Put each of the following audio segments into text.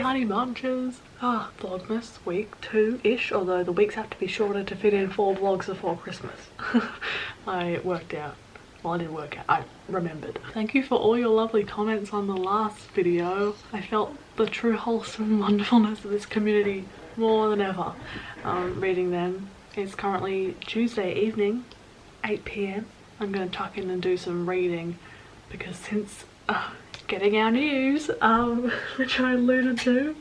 honey bunches. Vlogmas week 2-ish, although the weeks have to be shorter to fit in 4 vlogs before Christmas. I worked out. Well, I didn't work out, I remembered. Thank you for all your lovely comments on the last video. I felt the true wholesome wonderfulness of this community more than ever reading them. It's currently Tuesday evening, 8 PM. I'm going to tuck in and do some reading because since getting our news, which I alluded to,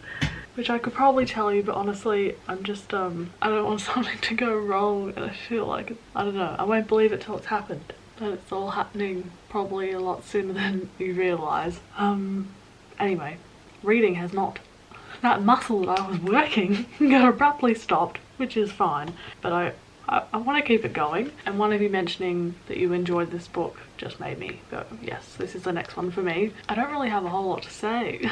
which I could probably tell you, but honestly I'm just I don't want something to go wrong, and I feel like, I don't know, I won't believe it till it's happened, but it's all happening probably a lot sooner than you realise. Anyway, reading has not, that muscle that I was working got abruptly stopped, which is fine, but I want to keep it going, and one of you mentioning that you enjoyed this book just made me go, yes, this is the next one for me. I don't really have a whole lot to say.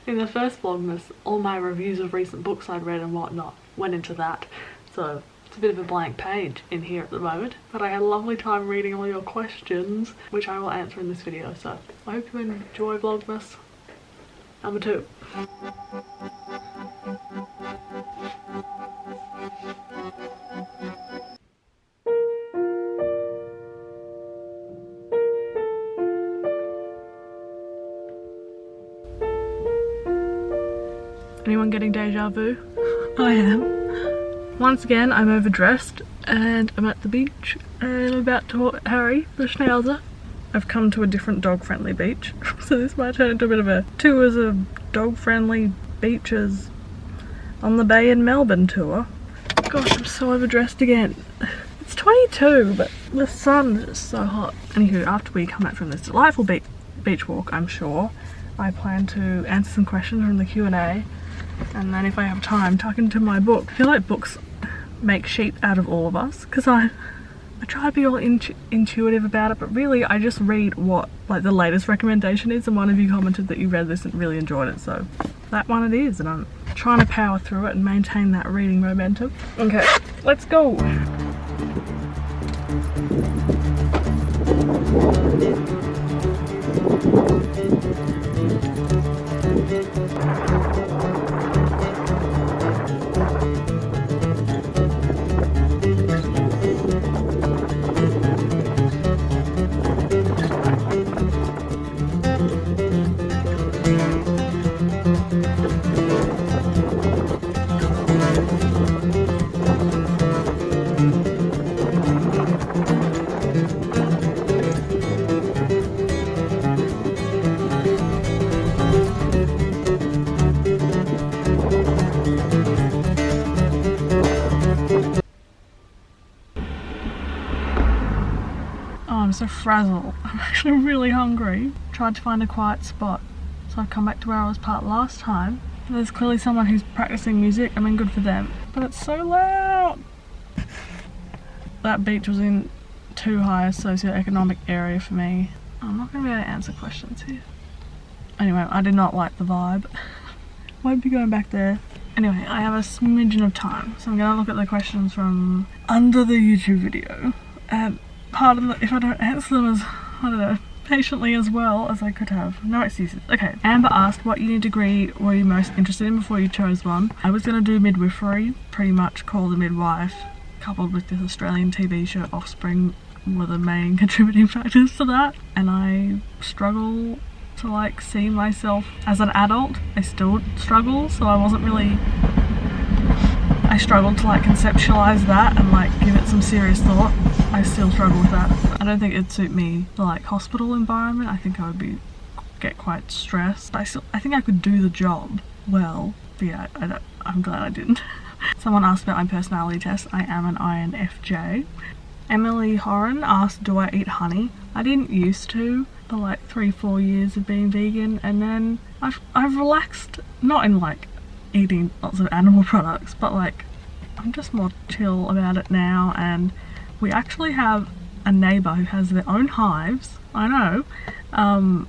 In the first Vlogmas, all my reviews of recent books I'd read and whatnot went into that, so it's a bit of a blank page in here at the moment, but I had a lovely time reading all your questions, which I will answer in this video, so I hope you enjoy Vlogmas number 2. Anyone getting deja vu? I am. Once again, I'm overdressed and I'm at the beach and I'm about to walk Harry, the schnauzer. I've come to a different dog-friendly beach, so this might turn into a bit of a tours of dog-friendly beaches on the bay in Melbourne tour. Gosh, I'm so overdressed again. It's 22, but the sun is just so hot. Anywho, after we come back from this delightful beach walk, I'm sure, I plan to answer some questions from the Q&A. And then if I have time, tuck into my book. I feel like books make sheep out of all of us, because I try to be all intuitive about it, but really I just read what like the latest recommendation is, and one of you commented that you read this and really enjoyed it, so that one it is, and I'm trying to power through it and maintain that reading momentum. Okay, let's go. I'm so frazzled. I'm actually really hungry. Tried to find a quiet spot, so I've come back to where I was parked last time. There's clearly someone who's practicing music. I mean, good for them, but it's so loud. That beach was in too high a socioeconomic area for me. I'm not going to be able to answer questions here. Anyway, I did not like the vibe. Won't be going back there. Anyway, I have a smidgen of time, so I'm going to look at the questions from under the YouTube video. Pardon if I don't answer them as, I don't know, patiently as well as I could have. No excuses. Okay, Amber asked what uni degree were you most interested in before you chose one. I was going to do midwifery, pretty much Call the Midwife, coupled with this Australian TV show Offspring were the main contributing factors to that, and I struggle to like see myself as an adult. I still struggle, so I struggled to like conceptualize that and like give it some serious thought. I still struggle with that. I don't think it'd suit me, the like hospital environment. I think I would get quite stressed. I think I could do the job well, but yeah, I'm glad I didn't. Someone asked about my personality test. I am an INFJ. Emily Horan asked, do I eat honey? I didn't used to for like 3-4 years of being vegan, and then I've relaxed, not in like eating lots of animal products, but like I'm just more chill about it now. And we actually have a neighbour who has their own hives. I know,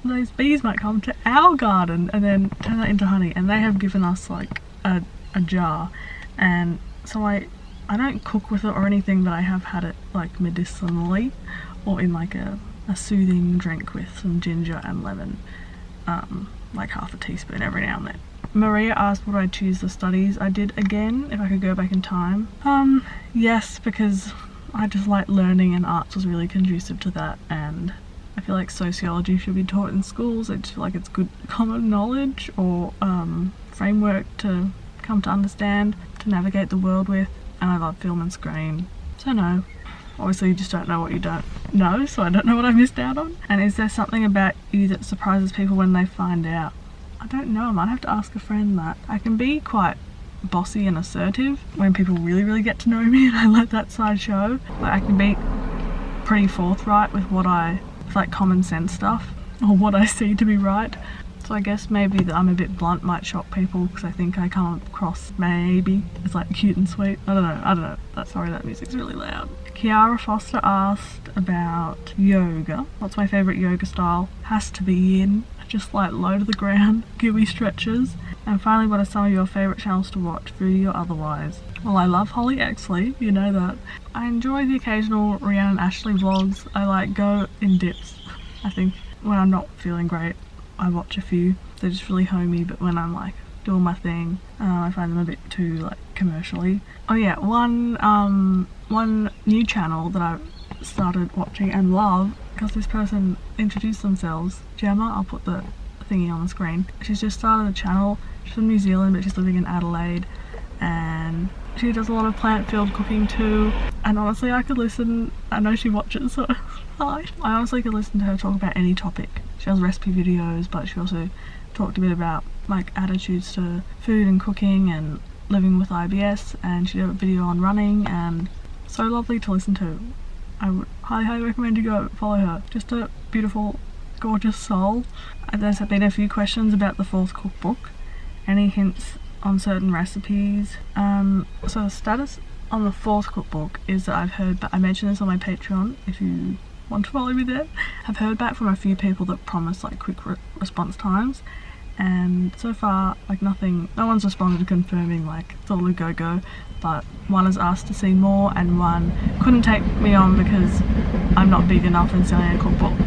those bees might come to our garden and then turn that into honey, and they have given us like a jar, and so I don't cook with it or anything, but I have had it like medicinally or in like a soothing drink with some ginger and lemon, like half a teaspoon every now and then. Maria asked would I choose the studies I did again if I could go back in time. Yes, because I just like learning and arts was really conducive to that, and I feel like sociology should be taught in schools. I just feel like it's good common knowledge or framework to come to understand, to navigate the world with, and I love film and screen. So no, obviously you just don't know what you don't know, so I don't know what I missed out on. And is there something about you that surprises people when they find out? I don't know, I might have to ask a friend that. I can be quite bossy and assertive when people really get to know me and I let that side show. Like I can be pretty forthright with what it's like common sense stuff or what I see to be right. So I guess maybe that I'm a bit blunt might shock people because I think I come across maybe as like cute and sweet. I don't know. Sorry, that music's really loud. Kiara Foster asked about yoga. What's my favourite yoga style? Has to be yin. Just like low to the ground, gooey stretches. And finally, what are some of your favourite channels to watch, foodie or otherwise? Well, I love Holly Exley, you know that. I enjoy the occasional Rhiannon and Ashley vlogs. I like go in dips. I think when I'm not feeling great, I watch a few. They're just really homey, but when I'm like doing my thing, I find them a bit too like commercially. Oh yeah, one new channel that I started watching and love because this person introduced themselves. Gemma, I'll put the thingy on the screen. She's just started a channel. She's from New Zealand but she's living in Adelaide, and she does a lot of plant-filled cooking too, and honestly I could listen. I know she watches, so hi. I honestly could listen to her talk about any topic. She does recipe videos, but she also talked a bit about like attitudes to food and cooking and living with IBS, and she did a video on running, and so lovely to listen to. I would highly recommend you go follow her. Just a beautiful, gorgeous soul. There's been a few questions about the 4th cookbook. Any hints on certain recipes? So the status on the 4th cookbook is that I've heard, but I mentioned this on my Patreon if you want to follow me there. I've heard back from a few people that promise like quick response times, and so far like no one's responded confirming like it's all a go, but one has asked to see more and one couldn't take me on because I'm not big enough in selling a cookbook.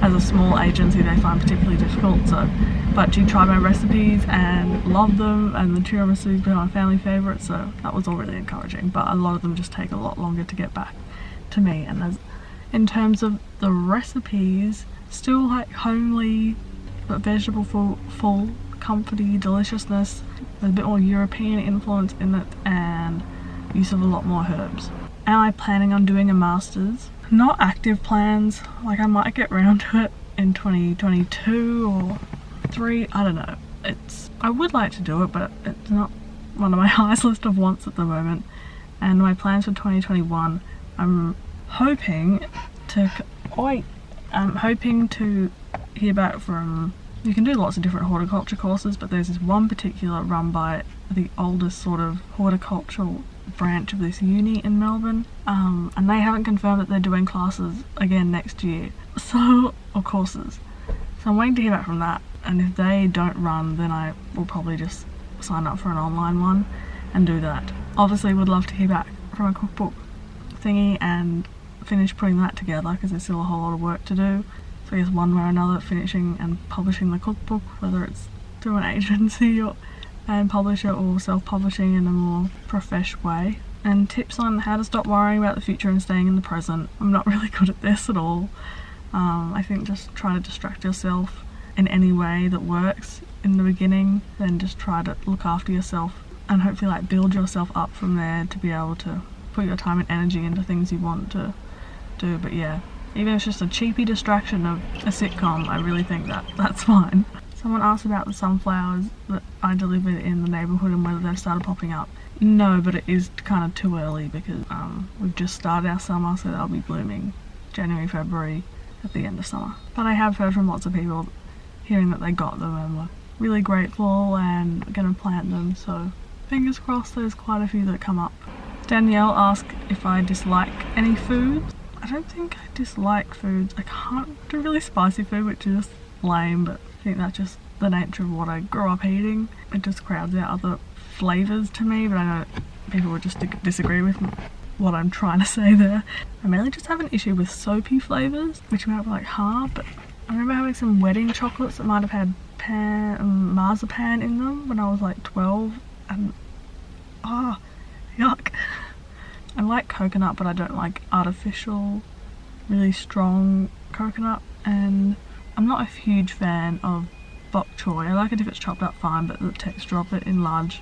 As a small agency they find particularly difficult, so but she tried my recipes and loved them, and the tiramisu has been my family favourite, so that was all really encouraging. But a lot of them just take a lot longer to get back to me. And in terms of the recipes, still like homely but vegetable full comforty deliciousness. There's a bit more European influence in it and use of a lot more herbs. Am I planning on doing a master's? Not active plans, like I might get round to it in 2022 or 3, I don't know. I would like to do it, but it's not one of my highest list of wants at the moment. And my plans for 2021, I'm hoping to hear back from, you can do lots of different horticulture courses, but there's this one particular run by the oldest sort of horticultural branch of this uni in Melbourne, and they haven't confirmed that they're doing classes again next year, or courses. So I'm waiting to hear back from that, and if they don't run, then I will probably just sign up for an online one and do that. Obviously would love to hear back from a cookbook thingy and finish putting that together because there's still a whole lot of work to do. So I guess one way or another, finishing and publishing the cookbook, whether it's through an agency and publish it or self-publishing in a more profesh way. And tips on how to stop worrying about the future and staying in the present. I'm not really good at this at all. I think just try to distract yourself in any way that works in the beginning, then just try to look after yourself and hopefully like build yourself up from there to be able to put your time and energy into things you want to do. But yeah, even if it's just a cheapy distraction of a sitcom, I really think that's fine. Someone asked about the sunflowers that I delivered in the neighbourhood and whether they've started popping up. No, but it is kind of too early because we've just started our summer, so they'll be blooming January, February at the end of summer. But I have heard from lots of people hearing that they got them and were really grateful and going to plant them, so fingers crossed there's quite a few that come up. Danielle asked if I dislike any foods. I don't think I dislike foods. I can't do really spicy food, which is lame, but I think that's just the nature of what I grew up eating. It just crowds out other flavours to me, but I know people would just disagree with what I'm trying to say there. I mainly just have an issue with soapy flavours, which might be like hard, but I remember having some wedding chocolates that might have had marzipan in them when I was like 12, and yuck. I like coconut, but I don't like artificial, really strong coconut, and I'm not a huge fan of bok choy. I like it if it's chopped up fine, but the texture of it in large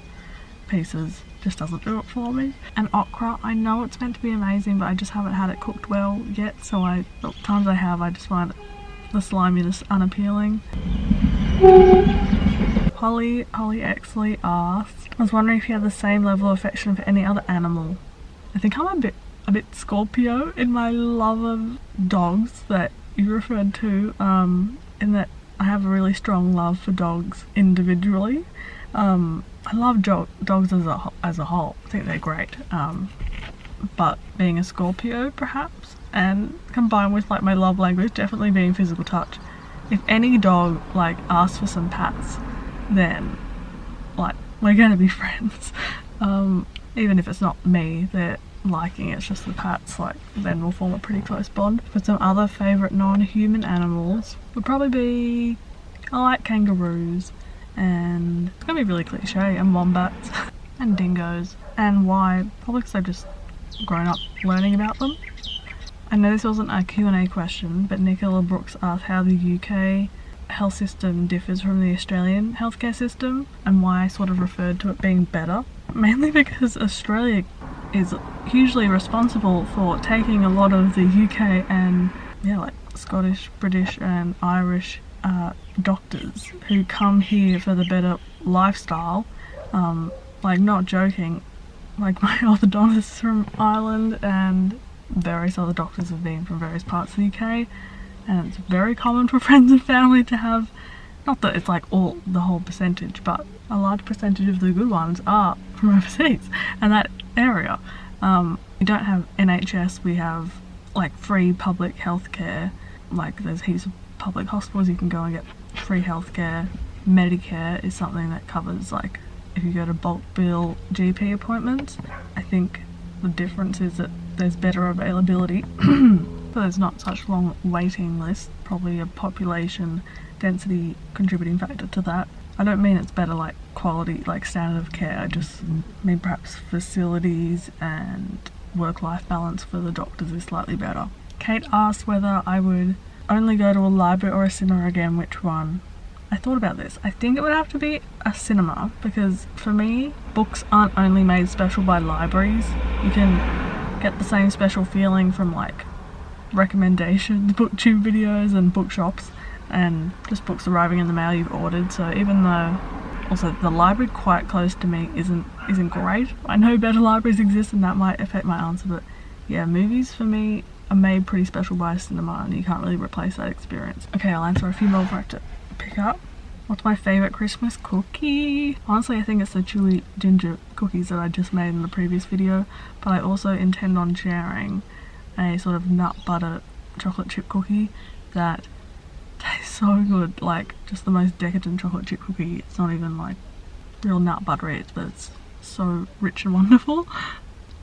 pieces just doesn't do it for me. And okra, I know it's meant to be amazing, but I just haven't had it cooked well yet, so the times I have, I just find the sliminess unappealing. Holly Exley asked, I was wondering if you have the same level of affection for any other animal. I think I'm a bit Scorpio in my love of dogs that you referred to, in that I have a really strong love for dogs individually. I love dogs as a whole. I think they're great. But being a Scorpio perhaps, and combined with like my love language definitely being physical touch, if any dog like asks for some pats, then like we're gonna be friends. Even if it's not me they're liking, it's just the pats, like then we'll form a pretty close bond. But some other favourite non-human animals would probably be, I like kangaroos, and it's gonna be really cliche, and wombats and dingoes. And why? Probably because I've just grown up learning about them. I know this wasn't a Q&A question, but Nicola Brooks asked how the UK health system differs from the Australian healthcare system, and why I sort of referred to it being better. Mainly because Australia is hugely responsible for taking a lot of the UK and like Scottish, British and Irish doctors who come here for the better lifestyle. Like, not joking, like my orthodontist is from Ireland, and various other doctors have been from various parts of the UK, and it's very common for friends and family to have, not that it's like the whole percentage, but a large percentage of the good ones are from overseas and that area. We don't have NHS, we have like free public healthcare, like there's heaps of public hospitals you can go and get free healthcare. Medicare is something that covers, like, if you go to bulk bill GP appointments. I think the difference is that there's better availability, but there's not such long waiting lists. Probably a population density contributing factor to that. I don't mean it's better like quality, like standard of care, I just mean perhaps facilities and work-life balance for the doctors is slightly better. Kate asked whether I would only go to a library or a cinema again, which one? I thought about this. I think it would have to be a cinema, because for me, books aren't only made special by libraries. You can get the same special feeling from like recommendations, booktube videos and bookshops, and just books arriving in the mail you've ordered. So even though also the library quite close to me isn't great, I know better libraries exist and that might affect my answer, but yeah, movies for me are made pretty special by a cinema and you can't really replace that experience. Okay, I'll answer a few more before I have to pick up. What's my favourite Christmas cookie? Honestly, I think it's the chili ginger cookies that I just made in the previous video, but I also intend on sharing a sort of nut butter chocolate chip cookie that tastes so good, like just the most decadent chocolate chip cookie. It's not even like real nut buttery, but it's so rich and wonderful.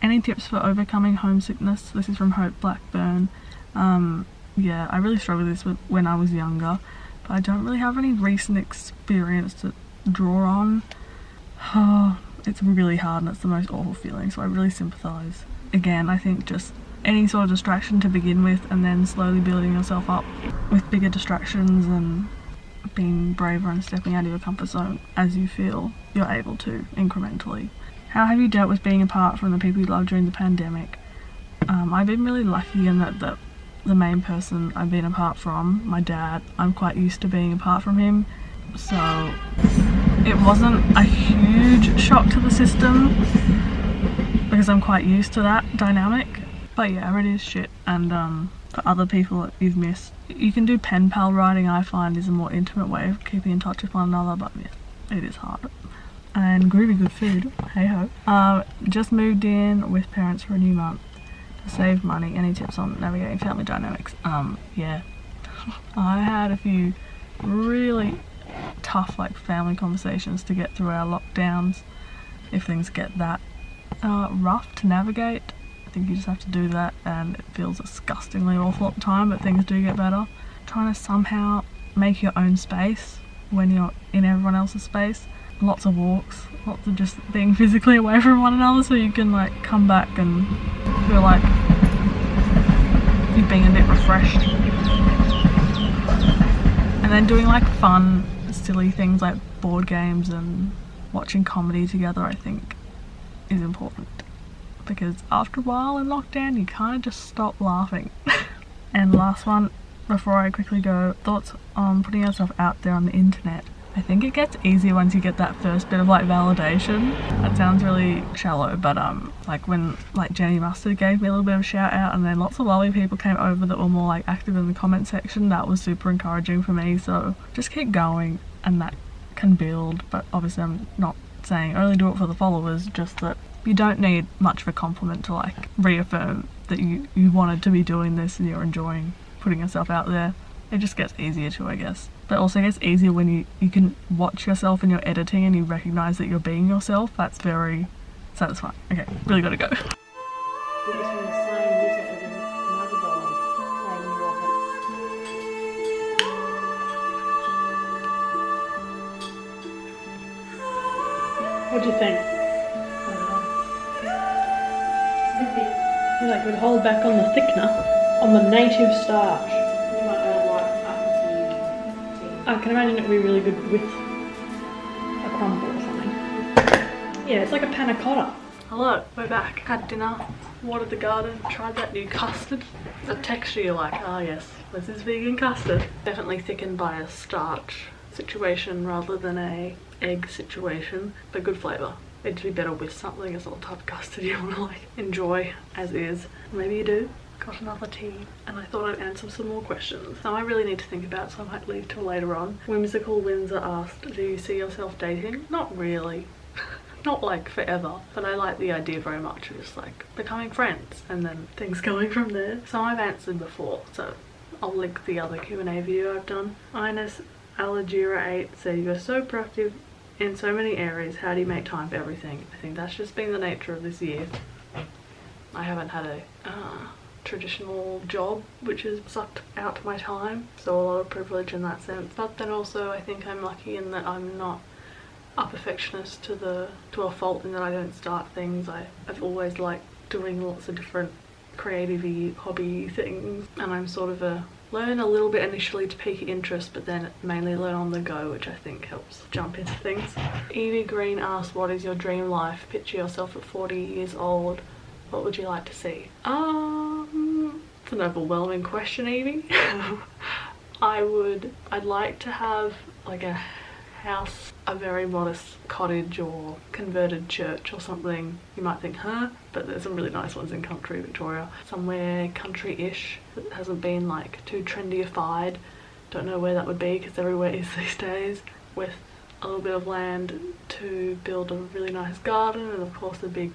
Any tips for overcoming homesickness? This is from Hope Blackburn. Yeah, I really struggled with this when I was younger, but I don't really have any recent experience to draw on. It's really hard and it's the most awful feeling, so I really sympathise. Again, I think just any sort of distraction to begin with, and then slowly building yourself up with bigger distractions and being braver and stepping out of your comfort zone as you feel you're able to, incrementally. How have you dealt with being apart from the people you love during the pandemic? I've been really lucky in that the main person I've been apart from, my dad, I'm quite used to being apart from him, so it wasn't a huge shock to the system because I'm quite used to that dynamic. But yeah, it is shit, and for other people that you've missed, you can do pen pal writing. I find is a more intimate way of keeping in touch with one another, but yeah, it is hard. And groovy good food, hey ho. Just moved in with parents for a new month to save money. Any tips on navigating family dynamics? Yeah, I had a few really tough like family conversations to get through our lockdowns. If things get that rough to navigate, I think you just have to do that, and it feels disgustingly awful at the time, but things do get better. Trying to somehow make your own space when you're in everyone else's space. Lots of walks, lots of just being physically away from one another so you can like come back and feel like you've been a bit refreshed. And then doing like fun, silly things like board games and watching comedy together, I think is important, because after a while in lockdown you kind of just stop laughing. And last one before I quickly go, thoughts on putting yourself out there on the internet. I think it gets easier once you get that first bit of like validation. That sounds really shallow, but like when like Jenny Mustard gave me a little bit of a shout out, and then lots of lovely people came over that were more like active in the comment section, that was super encouraging for me. So just keep going and that can build. But obviously I'm not saying only do it for the followers, just that you don't need much of a compliment to like reaffirm that you wanted to be doing this and you're enjoying putting yourself out there. It just gets easier too, I guess. But it also gets easier when you can watch yourself in your editing and you recognise that you're being yourself. That's very satisfying. Okay, really gotta go. What do you think? You like would hold back on the thickener, on the native starch. I can imagine it would be really good with a crumble or something. Yeah, it's like a panna cotta. Hello, we're back. Had dinner, watered the garden, tried that new custard. The texture you're like, ah yes, this is vegan custard. Definitely thickened by a starch situation rather than a egg situation, but good flavour. It'd be better with something. It's not the type of custard you want to like enjoy as is. Maybe you do. Got another tea and I thought I'd answer some more questions. Some I really need to think about, so I might leave till later on. Whimsical Windsor asked, do you see yourself dating? Not really. Not like forever, but I like the idea very much of just like becoming friends and then things going from there. Some I've answered before, so I'll link the other Q&A video I've done. Ines Alagira8 said, you are so productive in so many areas. How do you make time for everything? I think that's just been the nature of this year. I haven't had a traditional job which has sucked out my time, so a lot of privilege in that sense. But then also I think I'm lucky in that I'm not a perfectionist to a fault in that I don't start things. I've always liked doing lots of different creative-y hobby things, and I'm sort of learn a little bit initially to pique interest, but then mainly learn on the go, which I think helps jump into things. Evie Green asked, what is your dream life? Picture yourself at 40 years old. What would you like to see? It's an overwhelming question, Evie. I'd like to have like a house, a very modest cottage or converted church or something. You might think, huh? But there's some really nice ones in country Victoria. Somewhere country-ish that hasn't been like too trendy-ified. Don't know where that would be because everywhere is these days. With a little bit of land to build a really nice garden, and of course a big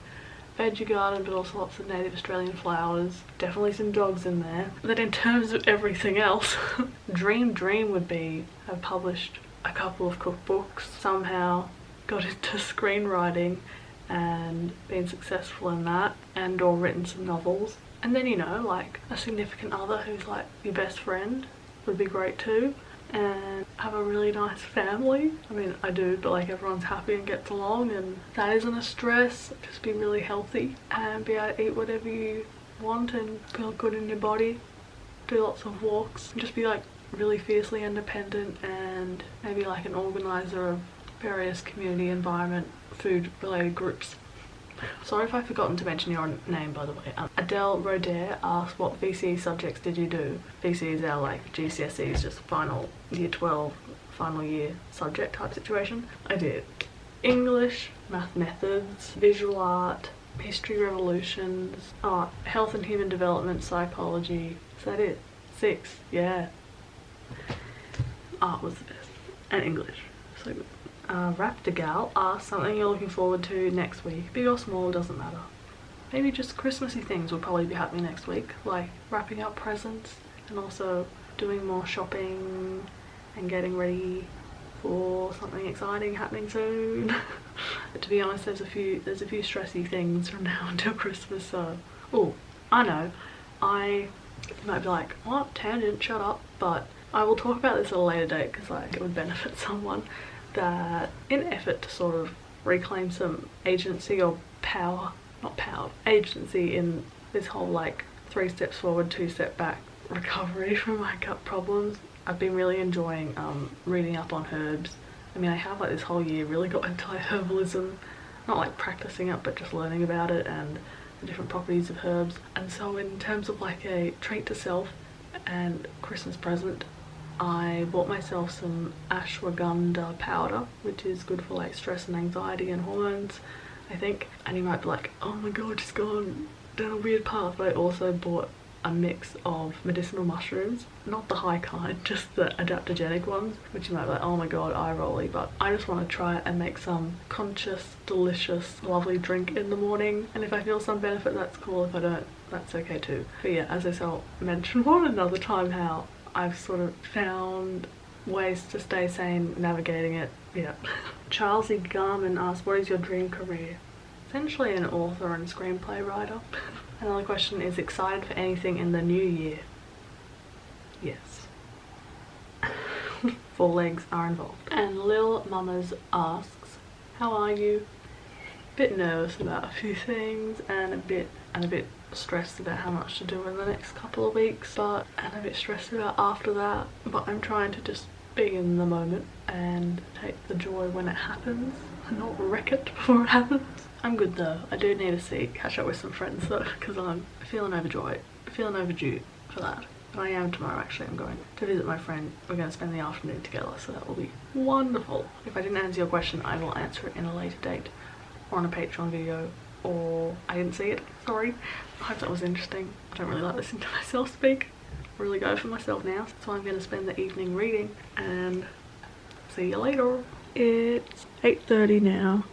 veggie garden, but also lots of native Australian flowers. Definitely some dogs in there. Then in terms of everything else, dream would be have published a couple of cookbooks, somehow got into screenwriting and been successful in that, and or written some novels. And then, you know, like a significant other who's like your best friend would be great too. And have a really nice family. I mean, I do, but like everyone's happy and gets along, and that isn't a stress. Just be really healthy and be able to eat whatever you want and feel good in your body. Do lots of walks and just be like really fiercely independent, and maybe like an organizer of various community environment food related groups. Sorry if I've forgotten to mention your name, by the way. Adele Roder asked, what VCE subjects did you do? VCE is our like GCSEs, just final year 12, final year subject type situation. I did English, math methods, visual art, history revolutions, art, health and human development, psychology. Is that it? 6, yeah. Art was the best. And English, so good. Raptor Gal asked, something you're looking forward to next week, big or small, doesn't matter. Maybe just Christmassy things will probably be happening next week, like wrapping up presents and also doing more shopping and getting ready for something exciting happening soon. But to be honest, there's a few stressy things from now until Christmas, so oh, I know, you might be like, what, tangent, shut up, but I will talk about this at a later date because like it would benefit someone, that in effort to sort of reclaim some agency or power, not power, agency in this whole like 3 steps forward, 2 steps back recovery from my gut problems, I've been really enjoying reading up on herbs. I mean, I have like this whole year really got into like herbalism, not like practicing it but just learning about it and the different properties of herbs. And so in terms of like a treat to self and Christmas present, I bought myself some ashwagandha powder, which is good for like stress and anxiety and hormones, I think. And you might be like, oh my god, just gone down a weird path. But I also bought a mix of medicinal mushrooms, not the high kind, just the adaptogenic ones, which you might be like, oh my god, eye rolly, but I just want to try it and make some conscious, delicious, lovely drink in the morning. And if I feel some benefit, that's cool. If I don't, that's okay too. But yeah, as I shall mention one another time, how I've sort of found ways to stay sane navigating it. Yeah. Charles E. Garman asked, what is your dream career? Essentially an author and screenplay writer. Another question is, excited for anything in the new year? Yes. 4 legs are involved. And Lil Mamas asks, how are you? Bit nervous about a few things and a bit stressed about how much to do in the next couple of weeks, and a bit stressed about after that. But I'm trying to just be in the moment and take the joy when it happens and not wreck it before it happens. I'm good though. I do need to catch up with some friends though, because I'm feeling overjoyed, feeling overdue for that. But I am tomorrow actually. I'm going to visit my friend. We're going to spend the afternoon together, so that will be wonderful. If I didn't answer your question, I will answer it in a later date or on a Patreon video, or I didn't see it, sorry. I hope that was interesting. I don't really like listening to myself speak. I really go for myself now, so I'm going to spend the evening reading and see you later. It's 8:30 now.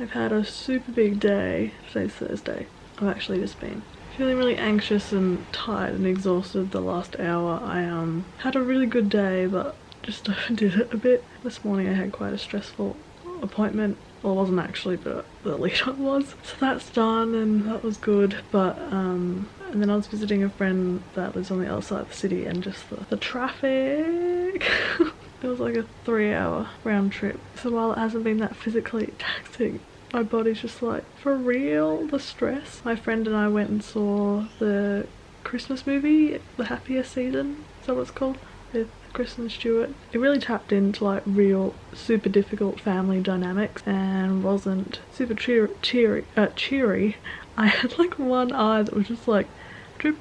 I've had a super big day. Today's Thursday. I've actually just been feeling really anxious and tired and exhausted the last hour. I had a really good day but just overdid it a bit. This morning I had quite a stressful appointment. Well, it wasn't actually, but the lead up was. So that's done and that was good. But and then I was visiting a friend that lives on the other side of the city, and just the traffic. It was like a 3-hour round trip. So while it hasn't been that physically taxing, my body's just like, for real, the stress. My friend and I went and saw the Christmas movie, The Happiest season, is that what it's called? With Kristen Stewart. It really tapped into like real super difficult family dynamics and wasn't super cheery. I had like one eye that was just like drip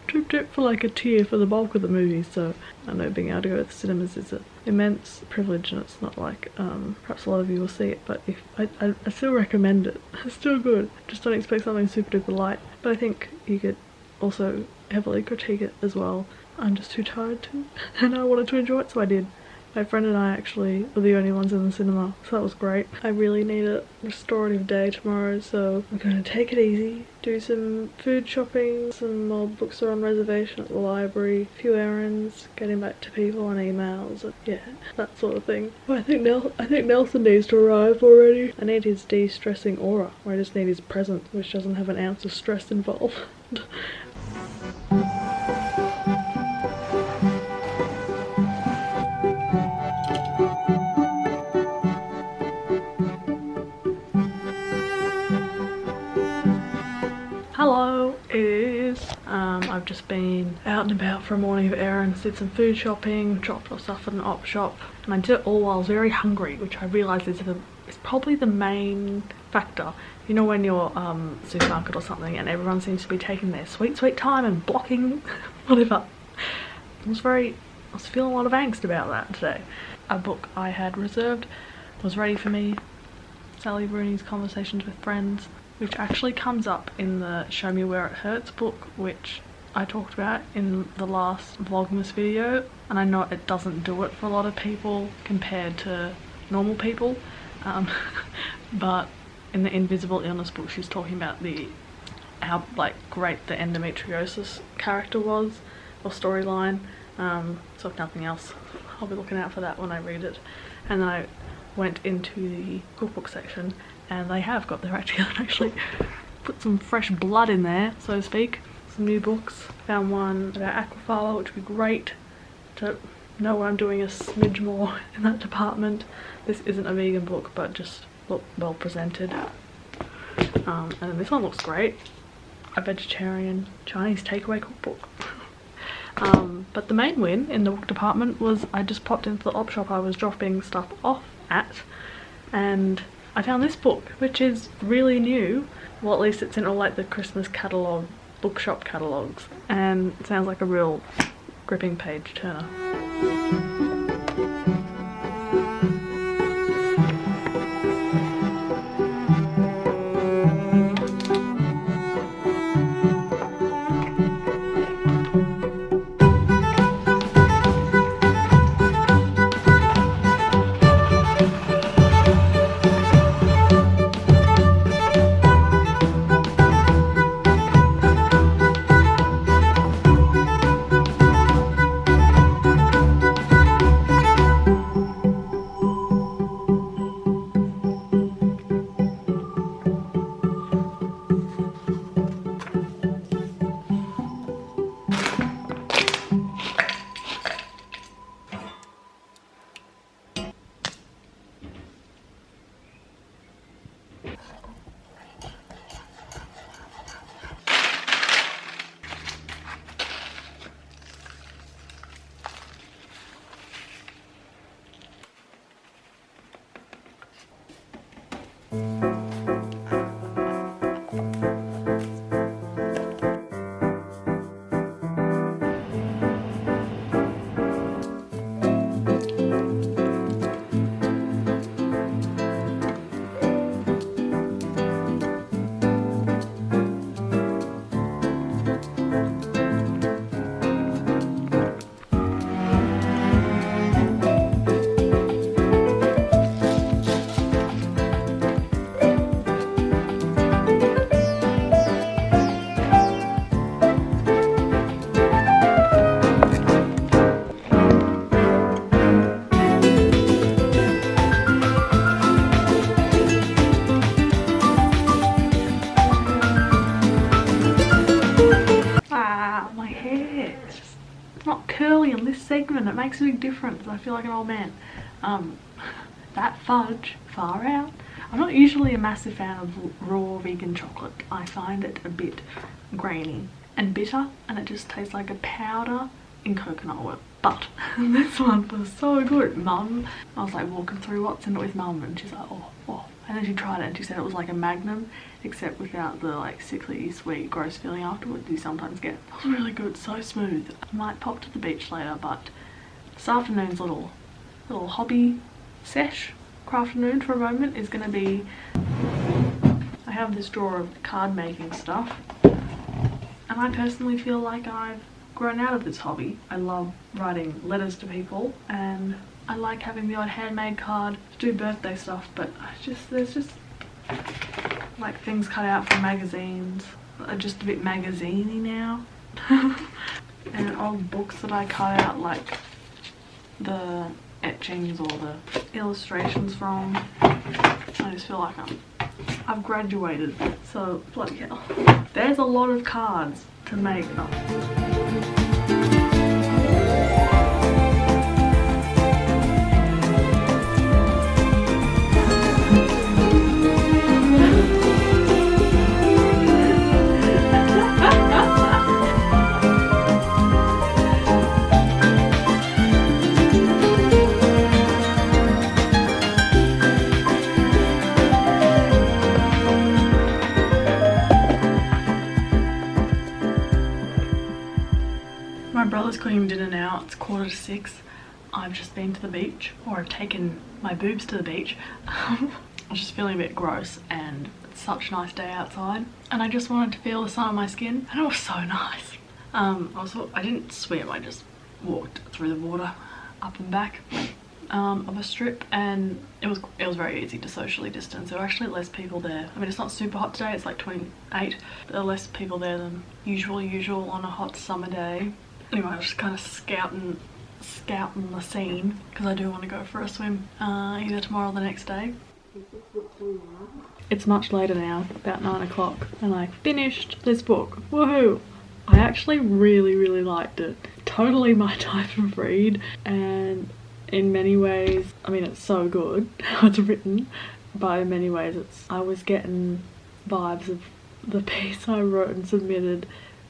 drip drip for like a tear for the bulk of the movie. So I know being able to go to the cinemas is an immense privilege, and it's not like perhaps a lot of you will see it, but if I still recommend it. It's still good. Just don't expect something super duper light. But I think you could also heavily critique it as well. I'm just too tired to, and I wanted to enjoy it, so I did. My friend and I actually were the only ones in the cinema, so that was great. I really need a restorative day tomorrow, so I'm going to take it easy, do some food shopping, some more books are on reservation at the library, a few errands, getting back to people on emails, yeah, that sort of thing. But I think Nelson needs to arrive already. I need his de-stressing aura, or I just need his presence, which doesn't have an ounce of stress involved. Hello, it is. I've just been out and about for a morning of errands, did some food shopping, dropped off stuff at an op shop, and I did it all while I was very hungry, which I realised is probably the main factor. You know when you're supermarket or something and everyone seems to be taking their sweet time and blocking whatever. I was feeling a lot of angst about that today. A book I had reserved was ready for me, Sally Rooney's Conversations with Friends, which actually comes up in the Show Me Where It Hurts book, which I talked about in the last Vlogmas video, and I know it doesn't do it for a lot of people compared to normal people, but in the Invisible Illness book she's talking about how like great the endometriosis character was, or storyline, so if nothing else I'll be looking out for that when I read it. And then I went into the cookbook section and they have got their act together and actually put some fresh blood in there, so to speak. Some new books. Found one about aquafaba, which would be great to know I'm doing a smidge more in that department. This isn't a vegan book, but just look well presented. And then this one looks great. A vegetarian Chinese takeaway cookbook. But the main win in the book department was I just popped into the op shop I was dropping stuff off at, and I found this book, which is really new. Well, at least it's in all like the Christmas catalogue, bookshop catalogues, and it sounds like a real gripping page turner. Segment, it makes a big difference. I feel like an old man. That fudge, far out. I'm not usually a massive fan of raw vegan chocolate. I find it a bit grainy and bitter, and it just tastes like a powder in coconut oil. But this one was so good. Mum, I was like walking through what's in it with Mum, and she's like, oh. And then she tried it and she said it was like a Magnum, except without the like sickly, sweet, gross feeling afterwards you sometimes get. It was really good, so smooth. I might pop to the beach later, but this afternoon's little hobby sesh, crafternoon for a moment, is gonna be, I have this drawer of card making stuff, and I personally feel like I've grown out of this hobby. I love writing letters to people, and I like having the odd handmade card to do birthday stuff, but there's just like things cut out from magazines are just a bit magazine-y now. And old books that I cut out, like the etchings or the illustrations from. I just feel like I've graduated, so bloody hell. There's a lot of cards to make up. My brother's cooking dinner now. It's 5:45. I've just been to the beach, or I've taken my boobs to the beach. I was just feeling a bit gross, and it's such a nice day outside, and I just wanted to feel the sun on my skin, and it was so nice. I didn't swim, I just walked through the water up and back of a strip, and it was very easy to socially distance. There were actually less people there. I mean, it's not super hot today, it's like 28, but there are less people there than usual on a hot summer day. Anyway, I was just kind of scouting the scene, because I do want to go for a swim either tomorrow or the next day. It's much later now, about 9 o'clock, and I finished this book. Woohoo! I actually really liked it. Totally my type of read, and in many ways, I mean, it's so good how it's written, but in many ways I was getting vibes of the piece I wrote and submitted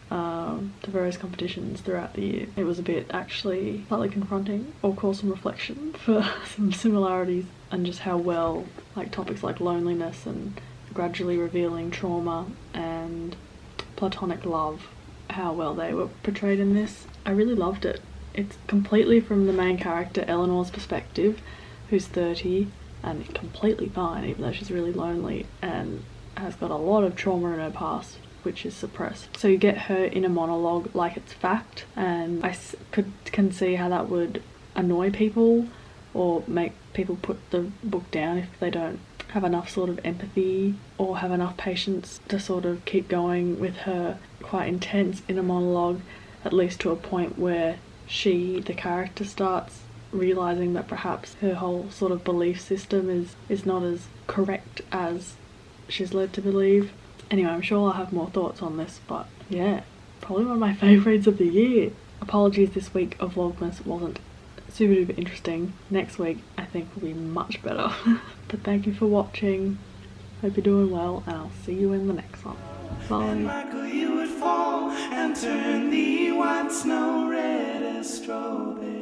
to various competitions throughout the year. It was a bit actually slightly confronting, or cause some reflection for some similarities, and just how well like topics like loneliness and gradually revealing trauma and platonic love, how well they were portrayed in this. I really loved it. It's completely from the main character Eleanor's perspective, who's 30 and completely fine even though she's really lonely and has got a lot of trauma in her past which is suppressed. So you get her inner monologue like it's fact, and I can see how that would annoy people or make people put the book down if they don't have enough sort of empathy or have enough patience to sort of keep going with her quite intense inner monologue, at least to a point where she, the character, starts realizing that perhaps her whole sort of belief system is not as correct as she's led to believe. Anyway, I'm sure I'll have more thoughts on this, but yeah, probably one of my favourites of the year. Apologies, this week of Vlogmas wasn't super duper interesting. Next week I think will be much better. But thank you for watching. Hope you're doing well, and I'll see you in the next one. Bye. And Michael, you would fall and turn the white snow red as strawberry.